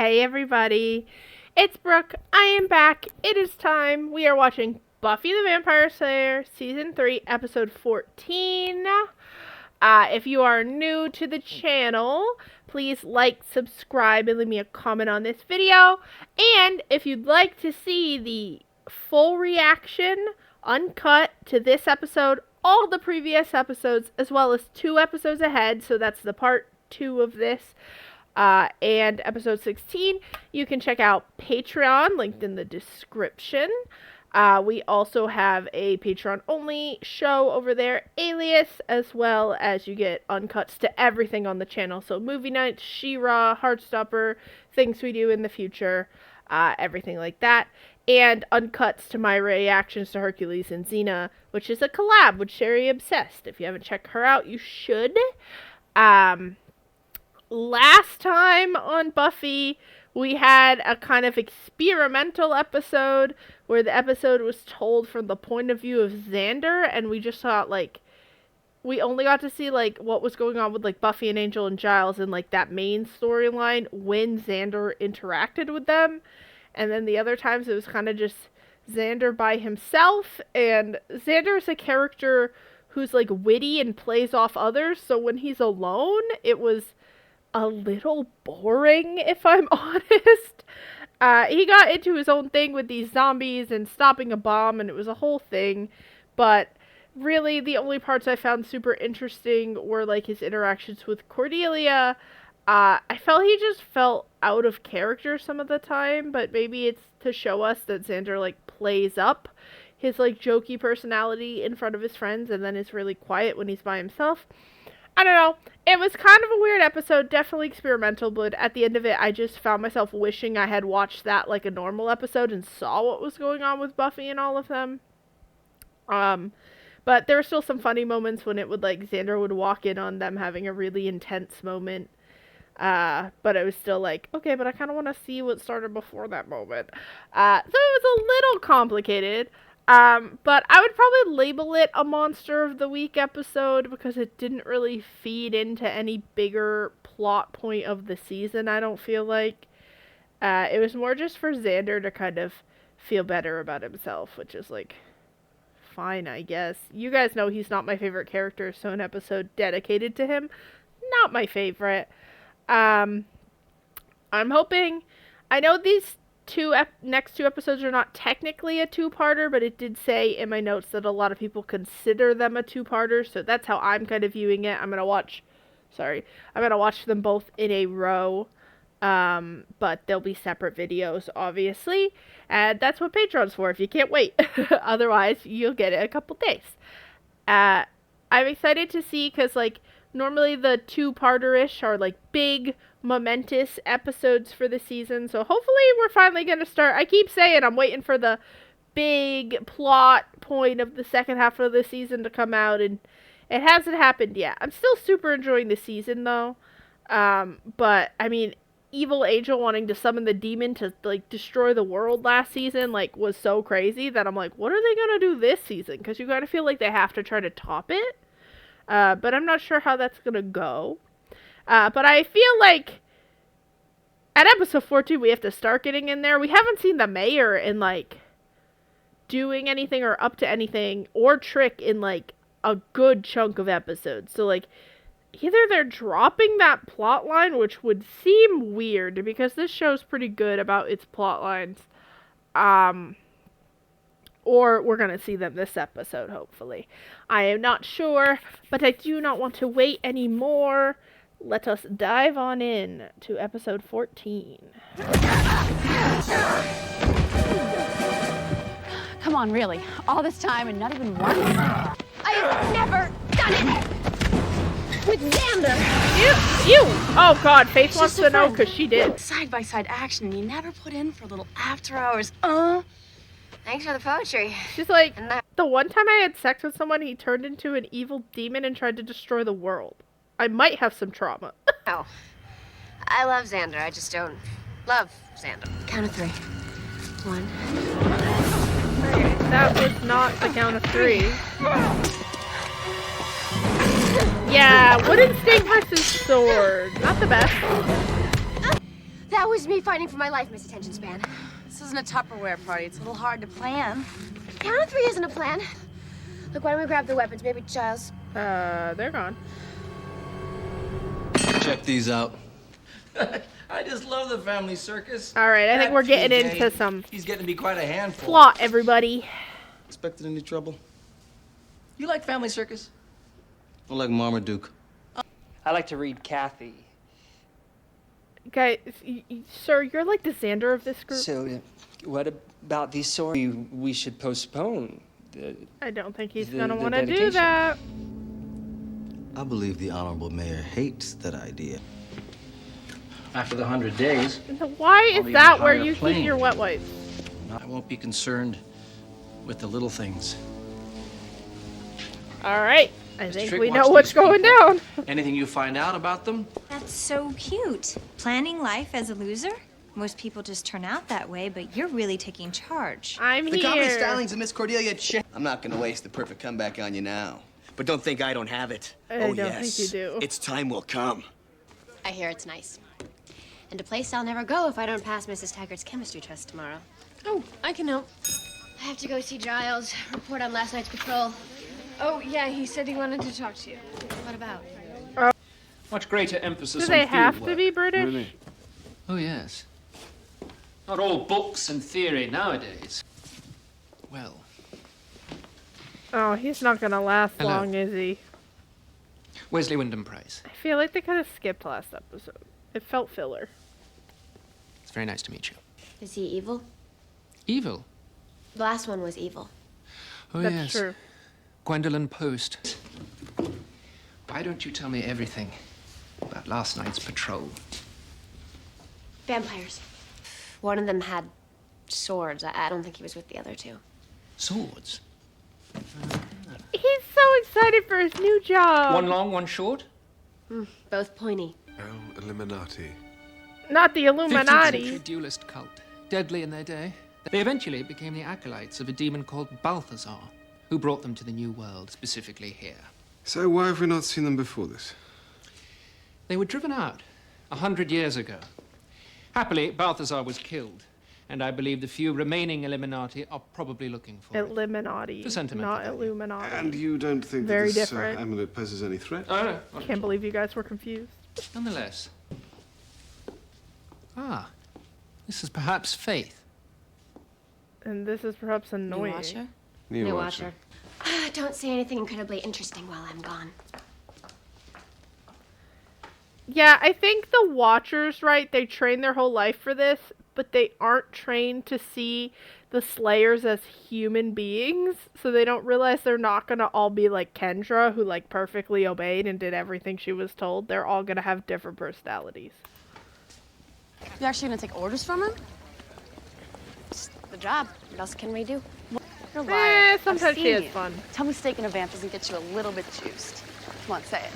Hey everybody, it's Brooke. I am back. It is time. We are watching Buffy the Vampire Slayer Season 3, Episode 14. If you are new to the channel, please like, subscribe, and leave me a comment on this video. And if you'd like to see the full reaction, uncut, to this episode, all the previous episodes, as well as 2 episodes ahead, so that's the part 2 of this, and episode 16, you can check out Patreon, linked in the description. We also have a Patreon-only show over there, Alias, as well as you get uncuts to everything on the channel. So movie nights, She-Ra, Heartstopper, things we do in the future, everything like that. And uncuts to my reactions to Hercules and Xena, which is a collab with Sherry Obsessed. If you haven't checked her out, you should. Last time on Buffy, we had a kind of experimental episode where the episode was told from the point of view of Xander, and we just thought, like, we only got to see, like, what was going on with, like, Buffy and Angel and Giles and, like, that main storyline when Xander interacted with them. And then the other times it was kind of just Xander by himself, and Xander is a character who's, like, witty and plays off others, so when he's alone, it was a little boring, if I'm honest. He got into his own thing with these zombies and stopping a bomb, and it was a whole thing, but really the only parts I found super interesting were, like, his interactions with Cordelia. I felt he just felt out of character some of the time, but maybe it's to show us that Xander, like, plays up his, like, jokey personality in front of his friends and then is really quiet when he's by himself. I don't know. It was kind of a weird episode, definitely experimental, but at the end of it, I just found myself wishing I had watched that like a normal episode and saw what was going on with Buffy and all of them. But there were still some funny moments when it would, like, Xander would walk in on them having a really intense moment. But it was still like, okay, but I kind of want to see what started before that moment. So it was a little complicated. But I would probably label it a Monster of the Week episode because it didn't really feed into any bigger plot point of the season, I don't feel like. It was more just for Xander to kind of feel better about himself, which is, like, fine, I guess. You guys know he's not my favorite character, so an episode dedicated to him, not my favorite. I'm hoping, I know these next 2 episodes are not technically a 2-parter, but it did say in my notes that a lot of people consider them a 2-parter, so that's how I'm kind of viewing it. I'm gonna watch them both in a row, but they'll be separate videos, obviously, and that's what Patreon's for, if you can't wait. Otherwise, you'll get it a couple days. I'm excited to see, because, like, normally the 2-parter-ish are, like, big, momentous episodes for the season, so hopefully we're finally going to start. I keep saying I'm waiting for the big plot point of the second half of the season to come out, and it hasn't happened yet. I'm still super enjoying the season, though, but, I mean, Evil Angel wanting to summon the demon to, like, destroy the world last season, like, was so crazy that I'm like, what are they going to do this season? Because you kind of feel like they have to try to top it. But I'm not sure how that's going to go. But I feel like at episode 14, we have to start getting in there. We haven't seen the mayor in, like, doing anything or up to anything or Trick in, like, a good chunk of episodes. So, like, either they're dropping that plot line, which would seem weird because this show's pretty good about its plot lines, or we're going to see them this episode, hopefully. I am not sure, but I do not want to wait anymore. Let us dive on in to episode 14. Come on, really? All this time and not even once? I have never done it! With Xander! You! Oh god, Faith wants to know because she did. Side-by-side action and you never put in for a little after hours. Thanks for the poetry. She's like, the one time I had sex with someone, he turned into an evil demon and tried to destroy the world. I might have some trauma. Oh. I love Xander. I just don't love Xander. Count of 3. 1. That was not the count of 3. Yeah, wooden stake versus sword. Not the best. That was me fighting for my life, Miss Attention Span. This isn't a Tupperware party. It's a little hard to plan. Count of 3 isn't a plan. Look, why don't we grab the weapons? Maybe Giles. They're gone. Check these out. I just love the family circus. All right, I think we're getting TJ, into some He's getting to be quite a handful. plot, everybody. Expected any trouble? You like family circus? I like Marmaduke. I like to read Kathy. Guys, sir, you're like the Xander of this group. So, what about these swords? We should postpone. I don't think he's the gonna want to do dedication. that. I believe the Honorable Mayor hates that idea. After the 100 days, Why I'll is be that on a where higher you keep plane. your wet wipes? I won't be concerned with the little things. All right, I think Trick, we watch know what's these going people. down. Anything you find out about them, That's so cute. Planning life as a loser? Most people just turn out that way, but you're really taking charge. I'm The comedy here. stylings of Miss Cordelia I'm not gonna waste the perfect comeback on you now. But don't think I don't have it. I Oh, don't yes. think you do. Its time will come. I hear it's nice. And a place I'll never go if I don't pass Mrs. Taggart's chemistry test tomorrow. Oh, I can help. I have to go see Giles, report on last night's patrol. Oh, yeah, he said he wanted to talk to you. What about? much greater emphasis Do on they have to fieldwork. be British? Oh, yes. Not all books and theory nowadays. Well, Oh, he's not gonna last Hello. long, is he? Wesley Wyndham Price. I feel like they could have skipped last episode. It felt filler. It's very nice to meet you. Is he evil? Evil. The last one was evil. Oh, That's yes. true. Gwendolyn Post. Why don't you tell me everything about last night's patrol? Vampires. One of them had swords. I don't think he was with the other two. Swords. He's so excited for his new job. One long, one short? Both pointy. El Illuminati. Not the 15th Illuminati. century duelist cult. Deadly in their day. They eventually became the acolytes of a demon called Balthazar, who brought them to the New World, specifically here. So why have we not seen them before this? They were driven out 100 years ago. Happily, Balthazar was killed, and I believe the few remaining Illuminati are probably looking for it. Illuminati, For sentimental not value. Illuminati. And you don't think Very that this different. amulet poses any threat? Oh, no. Oh, Can't believe you guys were confused. nonetheless. Ah, this is perhaps Faith. And this is perhaps annoying. New Watcher. Don't say anything incredibly interesting while I'm gone. Yeah, I think the Watchers, right, they train their whole life for this, but they aren't trained to see the Slayers as human beings, so they don't realize they're not gonna all be like Kendra, who like perfectly obeyed and did everything she was told. They're all gonna have different personalities. You actually gonna take orders from him? It's the job. What else can we do? You're a liar. Sometimes I've she seen has you. fun. Tell me steak and a vamp doesn't get you a little bit juiced. Come on, say it.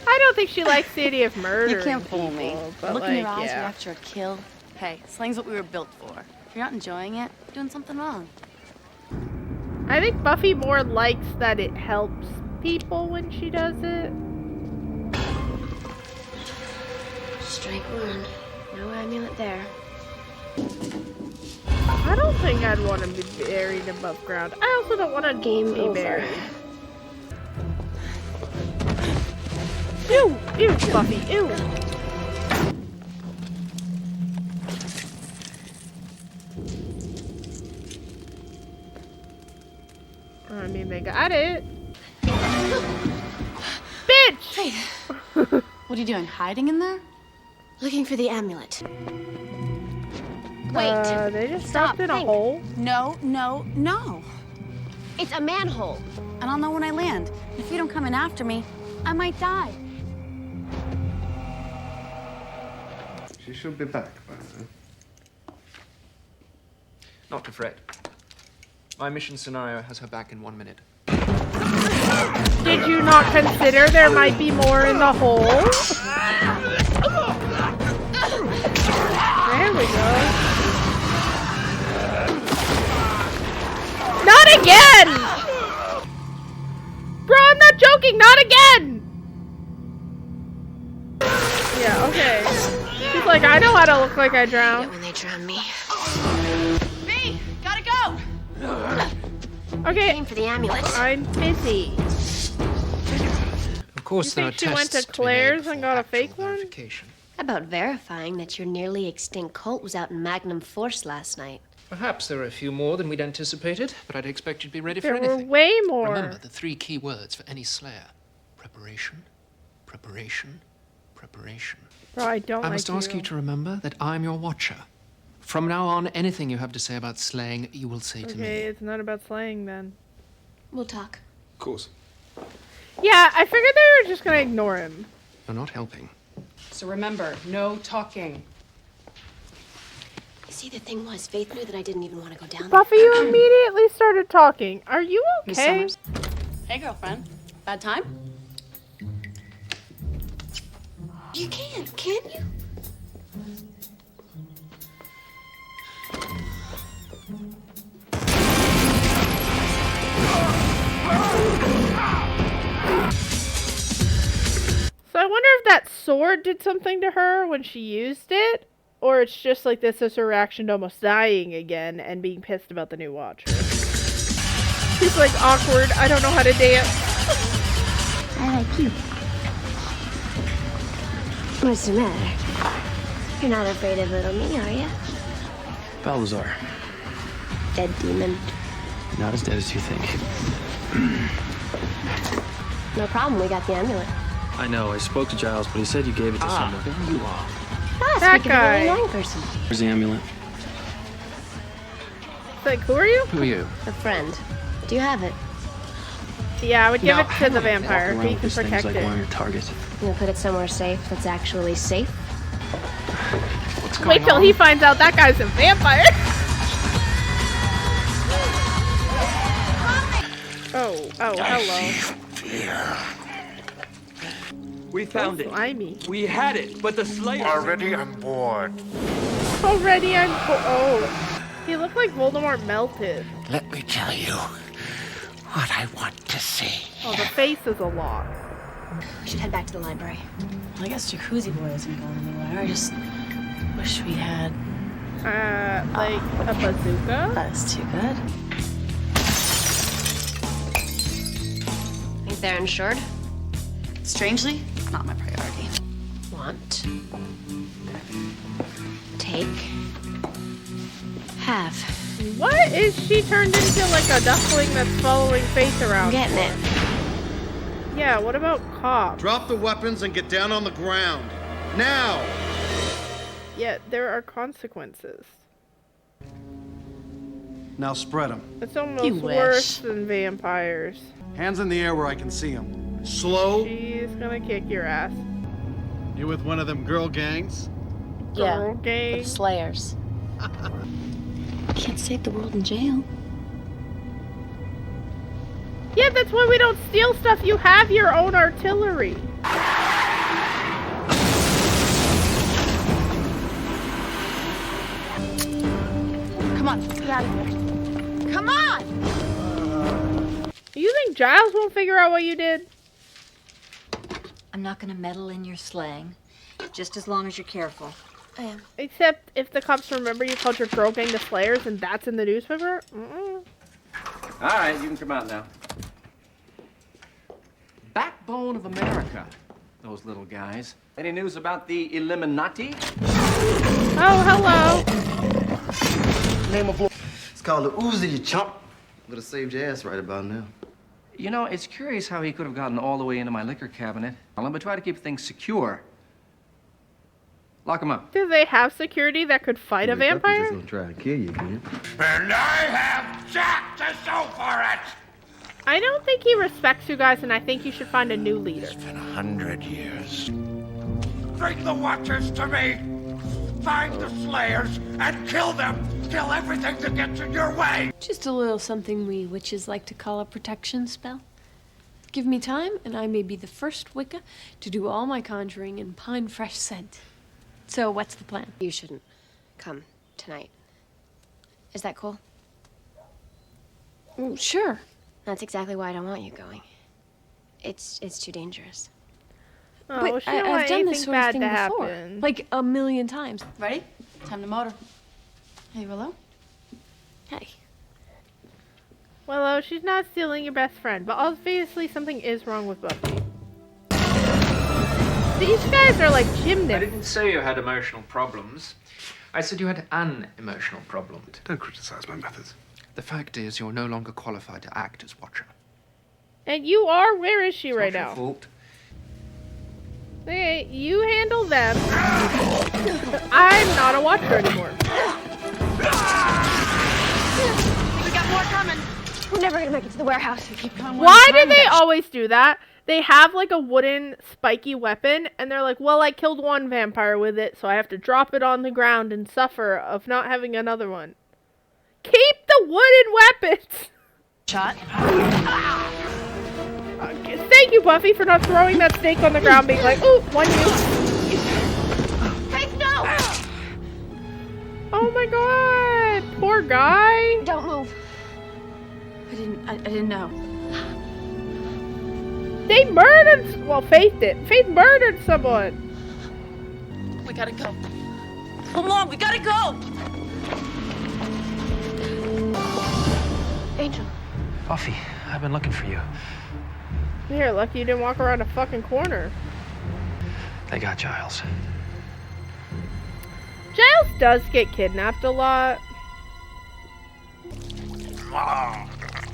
I don't think she likes the idea of murder. You can't fool me. But Look like, in your eyes right yeah. after a kill. Hey, sling's what we were built for. If you're not enjoying it, you're doing something wrong. I think Buffy more likes that it helps people when she does it. Strike one. No amulet there. I don't think I'd want to be buried above ground. I also don't want to Game be over. buried. Ew! Ew, Buffy, ew! I mean, they got it. Bitch! What are you doing, hiding in there? Looking for the amulet. Wait. They just Stop, dropped in a think. hole. No, no, no. It's a manhole. And I'll know when I land. If you don't come in after me, I might die. She should be back by now. Not to fret. My mission scenario has her back in 1 minute. Did you not consider there might be more in the hole? There we go. Not again! Bro, I'm not joking, not again! Yeah, okay. She's like, I know how to look like I drown. When they drown me. V, gotta go. Okay, Aim for the amulet. I'm busy. Of course, You there are think she went tests to to be made Claire's and before got a actual fake one? verification. How about verifying that your nearly extinct cult was out in magnum force last night? Perhaps there are a few more than we'd anticipated, but I'd expect you to be ready There for were anything. way more. Remember the 3 key words for any slayer: preparation, preparation, preparation. Bro, I don't I like must ask you to remember that I'm your watcher. From now on, anything you have to say about slaying, you will say to me. Okay, it's not about slaying then. We'll talk. Of course. Yeah, I figured they were just gonna ignore him. You're not helping. So remember, no talking. See, the thing was, Faith knew that I didn't even want to go down Buffy, you immediately started talking. Are you Miss okay? Summers? Hey, girlfriend. Bad time? You can't, can you? So I wonder if that sword did something to her when she used it, or it's just like this is her reaction to almost dying again and being pissed about the new watcher. She's like awkward. I don't know how to dance. I like you. What's the matter? You're not afraid of little me, are you? Balthazar, Dead demon. not as dead as you think. No problem, we got the amulet. I know, I spoke to Giles, but he said you gave it to someone. There you are. Ah, That speaking of a really guy. annoying person. Where's the amulet? It's like, who are you? Who are you? A friend. Do you have it? Yeah, I would give Now, it to hang the on a minute. vampire. Walking around He with can this thing is protect like it. one of your targets. You know, put it somewhere safe that's actually safe. What's going Wait till on? he finds out that guy's a vampire. Oh, hello. We found it. Slimy. We had it, but the Slayer... Already on board. Already on. Oh, he looked like Voldemort melted. Let me tell you what I want to see. Oh, the face is a lot. We should head back to the library. Well, I guess Jacuzzi Boy isn't going anywhere. I just wish we had... Like a bazooka? That's too good. Think they're insured? Strangely, not my priority. Want. Take. Have. What is she turned into like a duckling that's following Faith around? I'm getting it. Yeah, what about Cobb? Drop the weapons and get down on the ground. Now! Yeah, there are consequences. Now spread them. It's almost You wish. worse than vampires. Hands in the air where I can see them. Slow. She's gonna kick your ass. You with one of them girl gangs? Girl Yeah, gang. the Slayers. Can't save the world in jail. Yeah, that's why we don't steal stuff. You have your own artillery. Come on, get out of here. Come on! You think Giles won't figure out what you did? I'm not gonna meddle in your slang, just as long as you're careful. I am. Except if the cops remember you called your girl gang the Slayers and that's in the newspaper? Mm-mm. All right, you can come out now. Backbone of America, those little guys. Any news about the Illuminati? Oh, hello. Name of It's called the Uzi, you chump. Would have saved your ass right about now. You know, it's curious how he could have gotten all the way into my liquor cabinet. But try to keep things secure. Lock him up. Do they have security that could fight a vampire? Just gonna try to kill you again. And I have Jack to show for it! I don't think he respects you guys, and I think you should find a new leader. It's been 100 years. Bring the Watchers to me! Find the Slayers and kill them! Kill everything that gets in your way! Just a little something we witches like to call a protection spell. Give me time, and I may be the first Wicca to do all my conjuring in pine fresh scent. So what's the plan? You shouldn't come tonight. Is that cool? Oh, sure. That's exactly why I don't want you going. It's too dangerous. Oh, But she don't want I've done this anything sort of bad thing to before. happen. Like a million times. Ready? Time to motor. Hey, Willow. Hey. Willow, she's not stealing your best friend, but obviously something is wrong with Buffy. These guys are like gymnasts. I didn't say you had emotional problems. I said you had an emotional problem. Don't criticize my methods. The fact is, you're no longer qualified to act as Watcher. And you are. Where is she It's right not now? your fault. Hey, you handle them. I'm not a Watcher anymore. We got more coming. We're never gonna make it to the warehouse. Keep going. Why do they always do that? They have like a wooden spiky weapon and they're like, well, I killed one vampire with it, so I have to drop it on the ground and suffer of not having another one. Keep the wooden weapons! Shot. Thank you, Buffy, for not throwing that snake on the ground being like, ooh, one you. Faith, no! Oh my god! Poor guy! Don't move. I didn't know. They murdered. Well, Faith did. Faith murdered someone. We gotta go. Come on, we gotta go! Angel. Buffy, I've been looking for you. You're lucky you didn't walk around a fucking corner. They got Giles. Giles does get kidnapped a lot.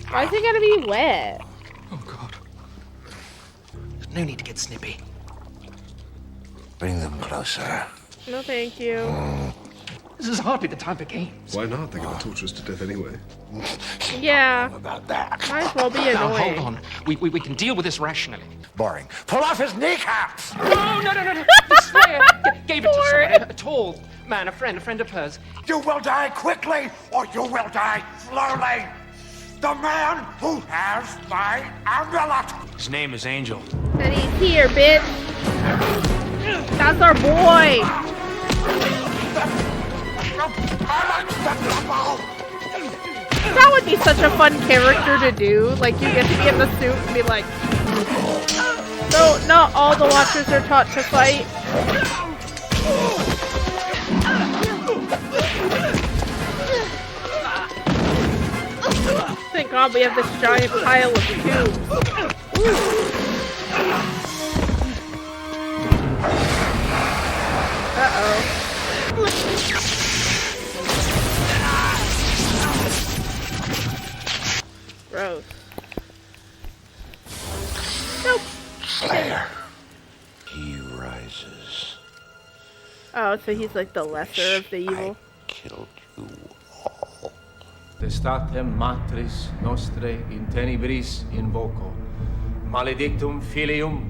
Why is he gotta be wet? Oh, God. There's no need to get snippy. Bring them closer. No, thank you. This is hardly the time for games. Why not? They're going to torture us to death anyway. Yeah. About that. Might as well be Now, annoying. hold on. We can deal with this rationally. Boring. Pull off his kneecaps! No. The Slayer gave it to someone. A tall man, a friend of hers. You will die quickly, or you will die slowly. The man who has my amulet. His name is Angel. And he's here, bitch. That's our boy. That would be such a fun character to do. Like, you get to be in the suit and be like, no, not all the Watchers are taught to fight. Thank God we have this giant pile of tubes. Uh-oh. Gross. Nope. Slayer. He rises. Oh, so he's like the lesser of the evil. Killed you. Testatem matris nostrae in tenebris invoco. Maledictum filium.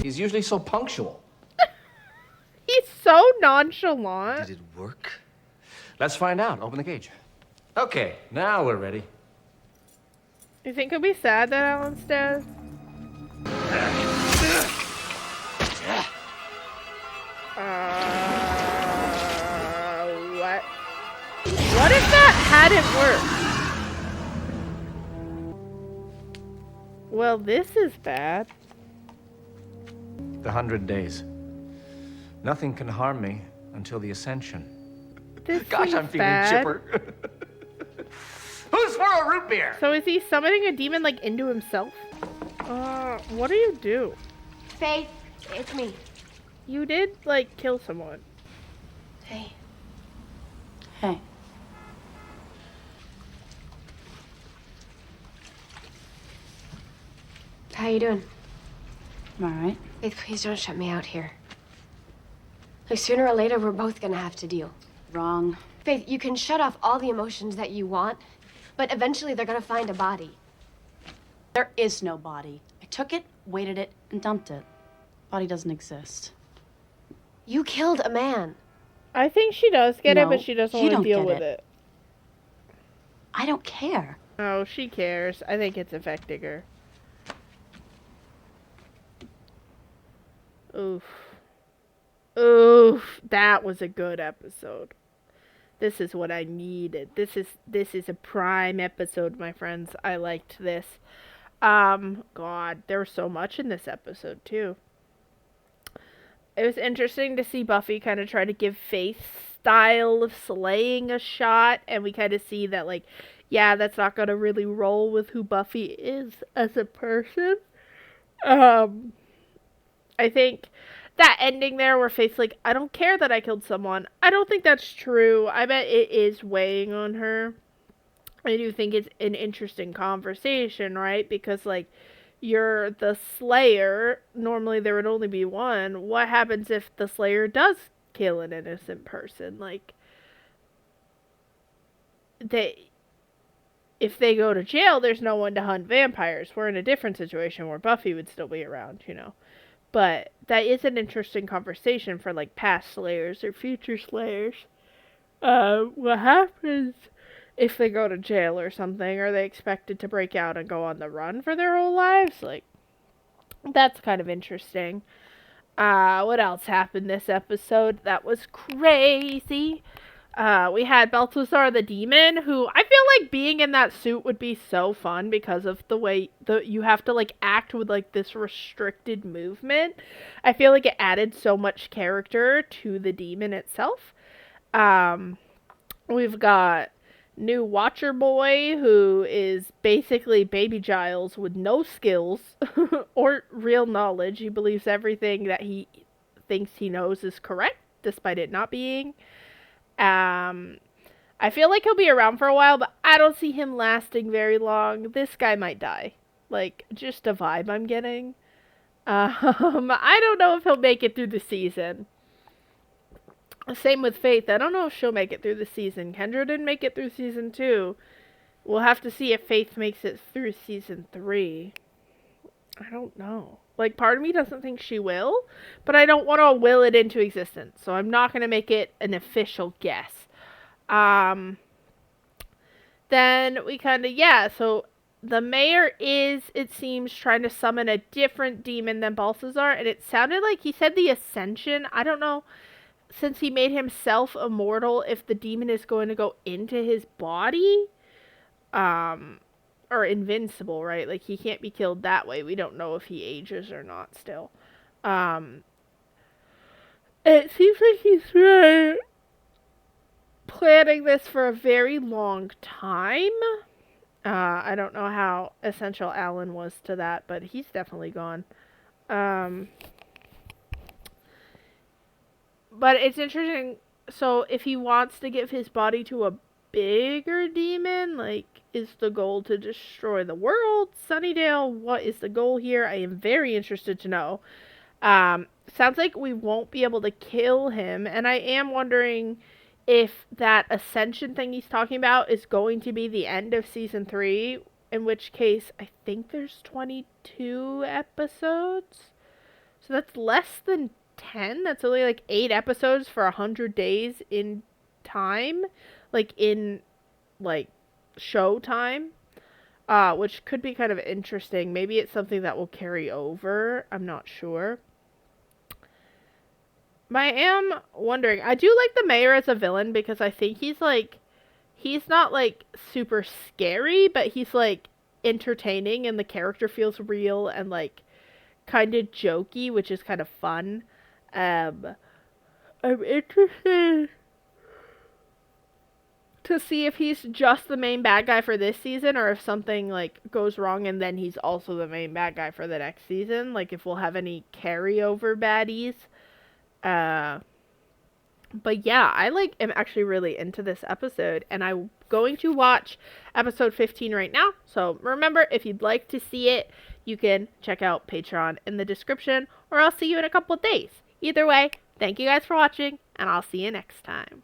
He's usually so punctual. He's so nonchalant. Did it work? Let's find out. Open the cage. Okay, now we're ready. You think he'll be sad that Alan's dead? What? What if that hadn't worked? Well, this is bad. The 100 days. Nothing can harm me until the Ascension. This Gosh, I'm seems feeling bad. chipper. Who's for a root beer? So is he summoning a demon like into himself? What do you do? Faith, it's me. You did like kill someone. Hey. Hey. How you doing? I'm alright. Faith, please don't shut me out here. Like, sooner or later, we're both gonna have to deal. Wrong. Faith, you can shut off all the emotions that you want, but eventually they're gonna find a body. There is no body. I took it, weighted it, and dumped it. Body doesn't exist. You killed a man. I think she does get it, No, but she doesn't you want to don't deal get with it. it. I don't care. Oh, she cares. I think it's affecting her. Oof. Oof. That was a good episode. This is what I needed. This is a prime episode, my friends. I liked this. God, there was so much in this episode too. It was interesting to see Buffy kind of try to give Faith's style of slaying a shot, and we kind of see that, like, yeah, that's not gonna really roll with who Buffy is as a person. I think that ending there where Faith's like, I don't care that I killed someone. I don't think that's true. I bet it is weighing on her. I do think it's an interesting conversation, right? Because, like, you're the Slayer. Normally there would only be one. What happens if the Slayer does kill an innocent person? Like, if they go to jail, there's no one to hunt vampires. We're in a different situation where Buffy would still be around, you know. But that is an interesting conversation for, like, past Slayers or future Slayers. What happens if they go to jail or something? Are they expected to break out and go on the run for their whole lives? Like, that's kind of interesting. What else happened this episode? That was crazy. We had Balthazar the Demon, who I feel like being in that suit would be so fun because of the way you have to, like, act with, like, this restricted movement. I feel like it added so much character to the demon itself. We've got new Watcher Boy, who is basically Baby Giles with no skills or real knowledge. He believes everything that he thinks he knows is correct, despite it not being. I feel like he'll be around for a while, but I don't see him lasting very long. This guy might die. Like, just a vibe I'm getting. I don't know if he'll make it through the season. Same with Faith. I don't know if she'll make it through the season. Kendra didn't make it through season 2. We'll have to see if Faith makes it through season 3. I don't know. Like, part of me doesn't think she will, but I don't want to will it into existence, so I'm not going to make it an official guess. Then we kind of, so the mayor is, it seems, trying to summon a different demon than Balthazar, and it sounded like he said the Ascension. I don't know, since he made himself immortal, if the demon is going to go into his body, or invincible, right? Like, he can't be killed that way. We don't know if he ages or not still. It seems like he's really planning this for a very long time. I don't know how essential Alan was to that, but he's definitely gone. But it's interesting. So if he wants to give his body to a bigger demon, like, is the goal to destroy the world? Sunnydale, what is the goal here? I am very interested to know. Sounds like we won't be able to kill him, and I am wondering if that Ascension thing he's talking about is going to be the end of season 3, in which case I think there's 22 episodes. So that's less than 10. That's only like 8 episodes for 100 days in time, like in like show time, which could be kind of interesting. Maybe it's something that will carry over. I'm not sure. But I am wondering, I do like the mayor as a villain because I think he's not like super scary, but he's like entertaining and the character feels real and like kind of jokey, which is kind of fun. I'm interested to see if he's just the main bad guy for this season or if something like goes wrong and then he's also the main bad guy for the next season. Like if we'll have any carryover baddies. But yeah, I am actually really into this episode, and I'm going to watch episode 15 right now. So remember, if you'd like to see it, you can check out Patreon in the description, or I'll see you in a couple of days. Either way, thank you guys for watching, and I'll see you next time.